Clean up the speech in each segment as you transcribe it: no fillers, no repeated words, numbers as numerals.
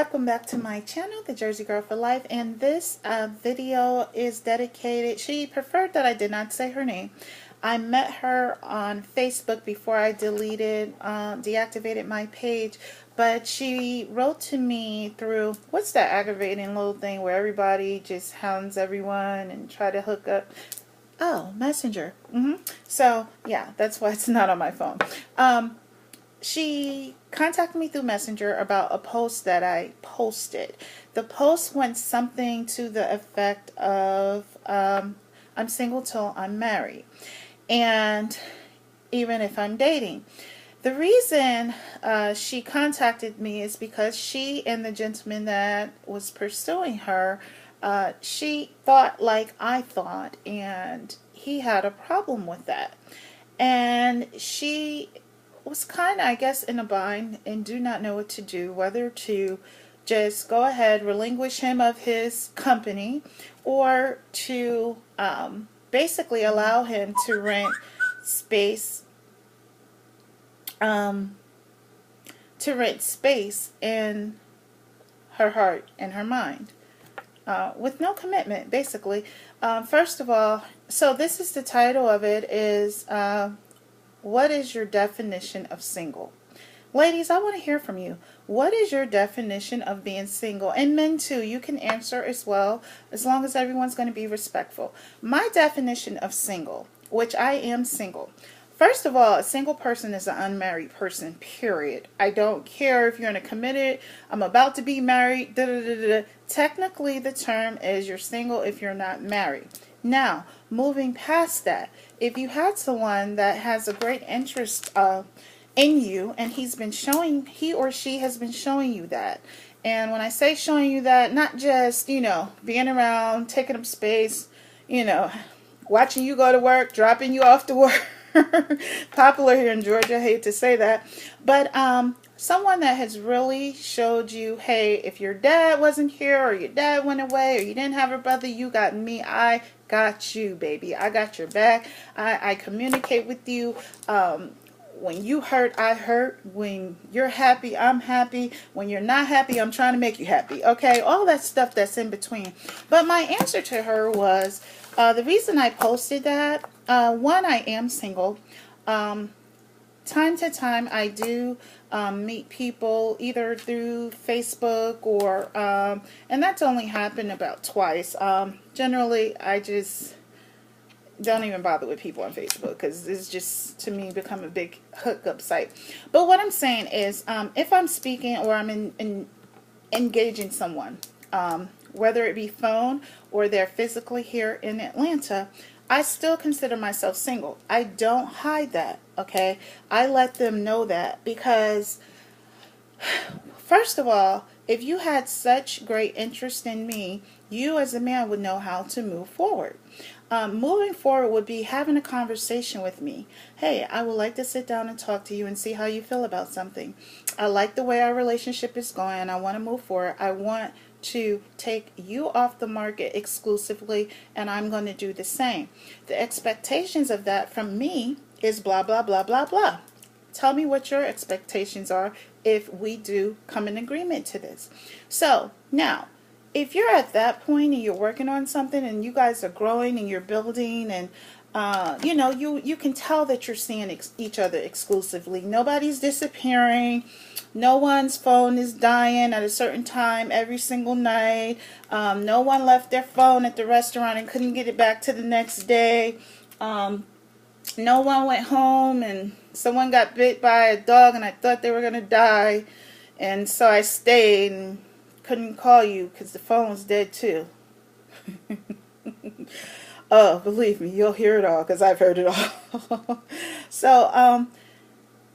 Welcome back to my channel, The Jersey Girl for Life, and this video is dedicated. She preferred that I did not say her name. I met her on Facebook before I deactivated my page, but she wrote to me through, what's that aggravating little thing where everybody just hounds everyone and try to hook up? Oh, Messenger. So, yeah, that's why it's not on my phone. She contacted me through Messenger about a post that I posted. The post went something to the effect of, I'm single till I'm married, and even if I'm dating. The reason she contacted me is because she and the gentleman that was pursuing her, she thought like I thought, and he had a problem with that. And she was kind of, I guess, in a bind and do not know what to do, whether to just go ahead, relinquish him of his company, or to basically allow him to rent space, in her heart and her mind, with no commitment, basically. First of all, so this is the title of it, is what is your definition of single? Ladies, I want to hear from you. What is your definition of being single? And men too, you can answer as well, as long as everyone's going to be respectful. My definition of single, which I am single. First of all, a single person is an unmarried person, period. I don't care if you're in a committed, I'm about to be married, Technically, the term is you're single if you're not married. Now, moving past that, if you had someone that has a great interest in you, and he or she has been showing you that, and when I say showing you that, not just, being around, taking up space, watching you go to work, dropping you off to work, popular here in Georgia, I hate to say that, but someone that has really showed you, hey, if your dad wasn't here, or your dad went away, or you didn't have a brother, you got me. I got you, baby. I got your back. I communicate with you. When you hurt, I hurt. When you're happy, I'm happy. When you're not happy, I'm trying to make you happy. Okay, all that stuff that's in between. But my answer to her was, the reason I posted that, one, I am single. Time to time, I do meet people either through Facebook or, and that's only happened about twice. Generally, I just don't even bother with people on Facebook because it's just, to me, become a big hookup site. But what I'm saying is, if I'm speaking or I'm engaging someone, whether it be phone or they're physically here in Atlanta, I still consider myself single. I don't hide that, okay? I let them know that because, first of all, if you had such great interest in me, you as a man would know how to move forward. Moving forward would be having a conversation with me. Hey, I would like to sit down and talk to you and see how you feel about something. I like the way our relationship is going. I want to move forward. I want to take you off the market exclusively, and I'm going to do the same. The expectations of that from me is blah, blah, blah, blah, blah. Tell me what your expectations are if we do come in agreement to this. So, now, if you're at that point and you're working on something and you guys are growing and you're building and you can tell that you're seeing each other exclusively. Nobody's disappearing. No one's phone is dying at a certain time every single night. No one left their phone at the restaurant and couldn't get it back to the next day. No one went home and someone got bit by a dog and I thought they were going to die. And so I stayed and couldn't call you because the phone was dead too. Oh, believe me, you'll hear it all because I've heard it all. So,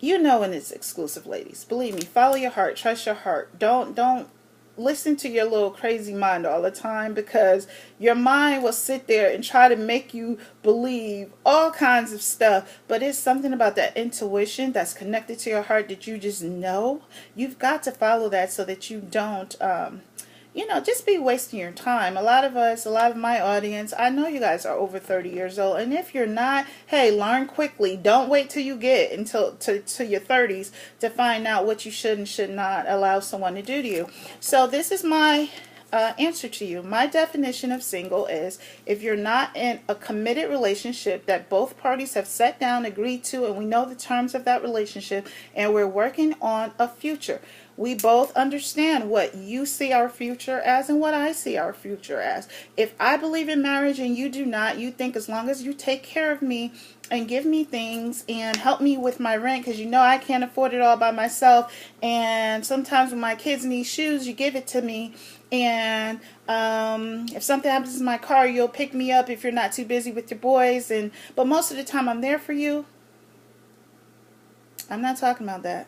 when it's exclusive, ladies. Believe me, follow your heart, trust your heart. Don't listen to your little crazy mind all the time, because your mind will sit there and try to make you believe all kinds of stuff. But it's something about that intuition that's connected to your heart that you just know. You've got to follow that so that you don't just be wasting your time. A lot of us, a lot of my audience, I know you guys are over 30 years old. And if you're not, hey, learn quickly. Don't wait till you get to your 30s to find out what you should and should not allow someone to do to you. So this is my answer to you. My definition of single is if you're not in a committed relationship that both parties have sat down, agreed to, and we know the terms of that relationship, and we're working on a future. We both understand what you see our future as and what I see our future as. If I believe in marriage and you do not, you think as long as you take care of me and give me things and help me with my rent, because I can't afford it all by myself, and sometimes when my kids need shoes, you give it to me, and if something happens to my car, you'll pick me up if you're not too busy with your boys, but most of the time I'm there for you. I'm not talking about that.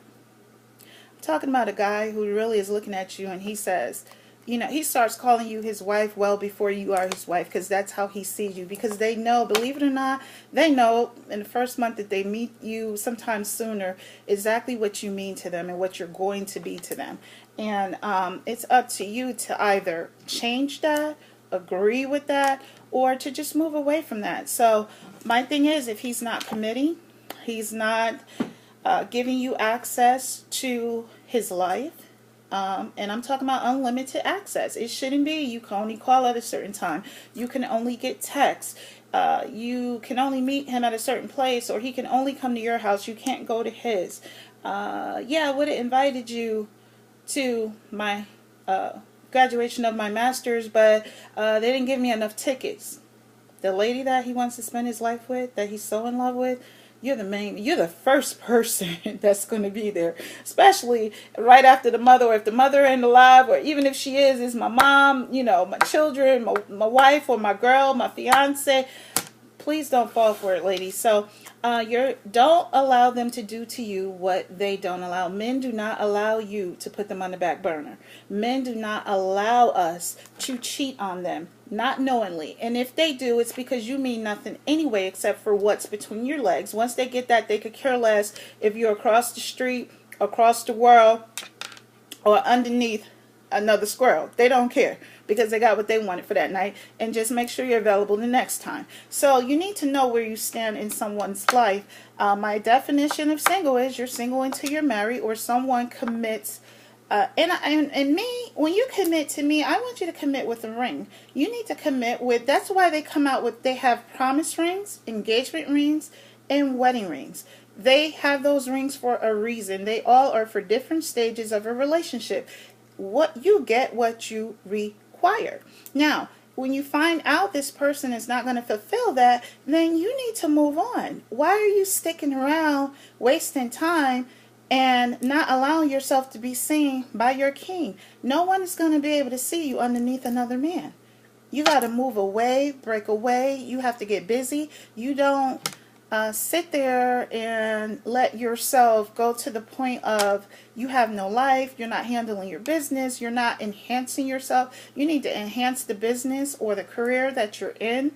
I'm talking about a guy who really is looking at you and he says, he starts calling you his wife well before you are his wife, because that's how he sees you. Because they know, believe it or not, they know in the first month that they meet you, sometimes sooner, exactly what you mean to them and what you're going to be to them. And it's up to you to either change that, agree with that, or to just move away from that. So my thing is, if he's not committing, he's not giving you access to his life, and I'm talking about unlimited access. It shouldn't be you can only call at a certain time, you can only get texts, you can only meet him at a certain place, or he can only come to your house, you can't go to his. Yeah, I would have invited you to my graduation of my master's, but they didn't give me enough tickets. The lady that he wants to spend his life with, that he's so in love with, you're the first person that's going to be there, especially right after the mother, or if the mother ain't alive, or even if she is my mom, my children, my wife, or my girl, my fiance. Please don't fall for it, ladies. So don't allow them to do to you what they don't allow. Men do not allow you to put them on the back burner. Men do not allow us to cheat on them, not knowingly. And if they do, it's because you mean nothing anyway, except for what's between your legs. Once they get that, they could care less if you're across the street, across the world, or underneath another squirrel. They don't care, because they got what they wanted for that night. And just make sure you're available the next time. So you need to know where you stand in someone's life. My definition of single is you're single until you're married, or someone commits. And me, when you commit to me, I want you to commit with a ring. You need to commit with, that's why they come out with, they have promise rings, engagement rings, and wedding rings. They have those rings for a reason. They all are for different stages of a relationship. What you get, what you require. Now, when you find out this person is not going to fulfill that, then you need to move on. Why are you sticking around, wasting time, and not allowing yourself to be seen by your king? No one is going to be able to see you underneath another man. You got to move away, break away. You have to get busy. You don't sit there and let yourself go to the point of you have no life, you're not handling your business, you're not enhancing yourself. You need to enhance the business or the career that you're in.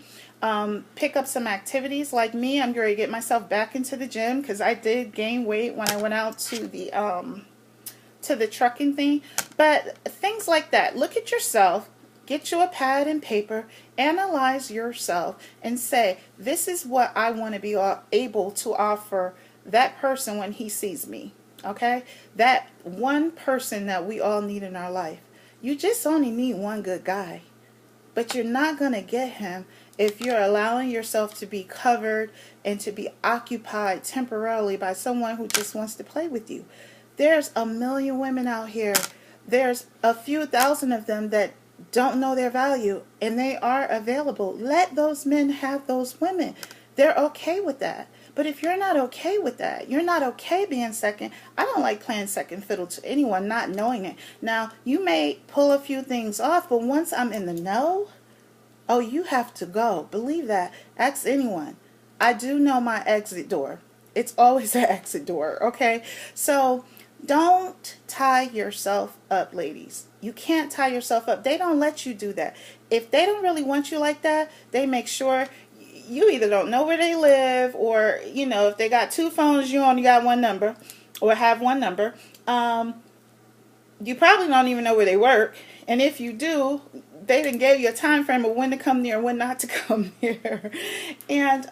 Pick up some activities. Like me, I'm going to get myself back into the gym, because I did gain weight when I went out to the trucking thing. But things like that. Look at yourself. Get you a pad and paper, analyze yourself, and say, this is what I want to be able to offer that person when he sees me. Okay? That one person that we all need in our life. You just only need one good guy. But you're not going to get him if you're allowing yourself to be covered and to be occupied temporarily by someone who just wants to play with you. There's a million women out here. There's a few thousand of them that don't know their value, and they are available. Let those men have those women. They're okay with that. But if you're not okay with that, you're not okay being second. I don't like playing second fiddle to anyone, not knowing it. Now, you may pull a few things off, but once I'm in the know, oh, you have to go. Believe that. Ask anyone. I do know my exit door. It's always an exit door, okay? So don't tie yourself up, ladies. You can't tie yourself up. They don't let you do that. If they don't really want you like that, they make sure you either don't know where they live, or, if they got two phones, you only got one number, or have one number. You probably don't even know where they work. And if you do, they didn't give you a time frame of when to come there and when not to come there. And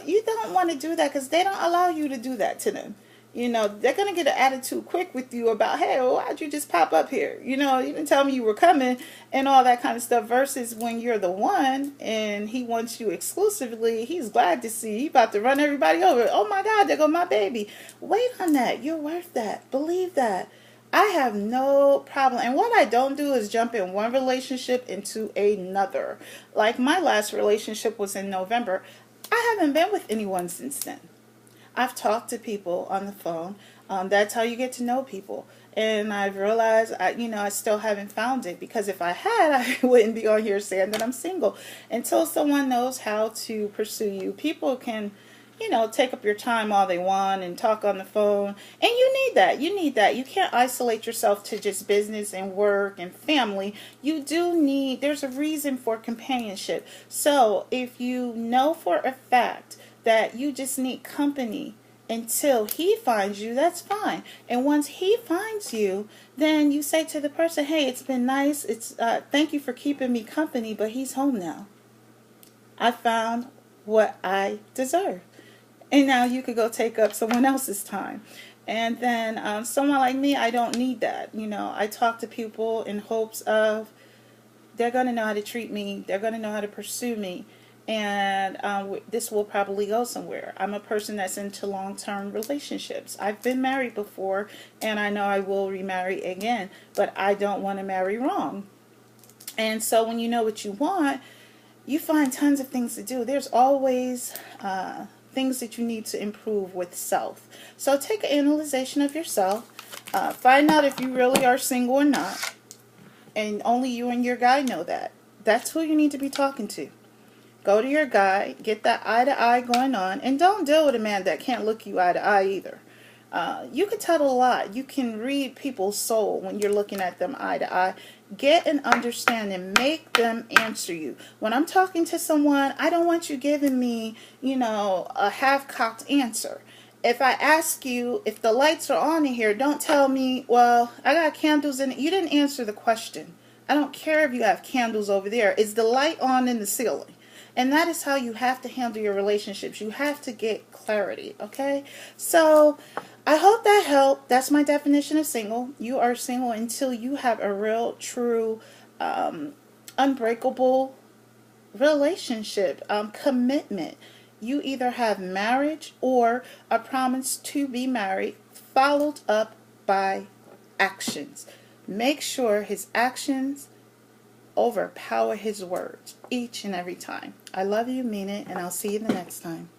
you don't want to do that because they don't allow you to do that to them. You know, they're going to get an attitude quick with you about, hey, well, why'd you just pop up here? You know, you didn't tell me you were coming and all that kind of stuff, versus when you're the one and he wants you exclusively, he's glad to see you. He about to run everybody over. Oh my God, there go my baby. Wait on that. You're worth that. Believe that. I have no problem. And what I don't do is jump in one relationship into another. Like my last relationship was in November. I haven't been with anyone since then. I've talked to people on the phone. That's how you get to know people. And I've realized, I still haven't found it, because if I had, I wouldn't be on here saying that I'm single. Until someone knows how to pursue you, people can, take up your time all they want and talk on the phone. And you need that. You need that. You can't isolate yourself to just business and work and family. You do need, there's a reason for companionship. So if you know for a fact that you just need company until he finds you, that's fine. And once he finds you, then you say to the person, hey, it's been nice. Thank you for keeping me company, but he's home now. I found what I deserve. And now you could go take up someone else's time. And then someone like me, I don't need that. I talk to people in hopes of they're going to know how to treat me. They're going to know how to pursue me. And this will probably go somewhere. I'm a person that's into long-term relationships. I've been married before, and I know I will remarry again, but I don't want to marry wrong. And so when you know what you want, you find tons of things to do. There's always things that you need to improve with self. So take an analyzation of yourself. Find out if you really are single or not. And only you and your guy know that. That's who you need to be talking to. Go to your guy, get that eye-to-eye going on, and don't deal with a man that can't look you eye-to-eye either. You can tell a lot. You can read people's soul when you're looking at them eye-to-eye. Get an understanding. Make them answer you. When I'm talking to someone, I don't want you giving me, a half-cocked answer. If I ask you if the lights are on in here, don't tell me, well, I got candles in it. You didn't answer the question. I don't care if you have candles over there. Is the light on in the ceiling? And that is how you have to handle your relationships. You have to get clarity, okay? So I hope that helped. That's my definition of single. You are single until you have a real, true, unbreakable relationship, commitment. You either have marriage or a promise to be married, followed up by actions. Make sure his actions overpower his words each and every time. I love you, mean it, and I'll see you the next time.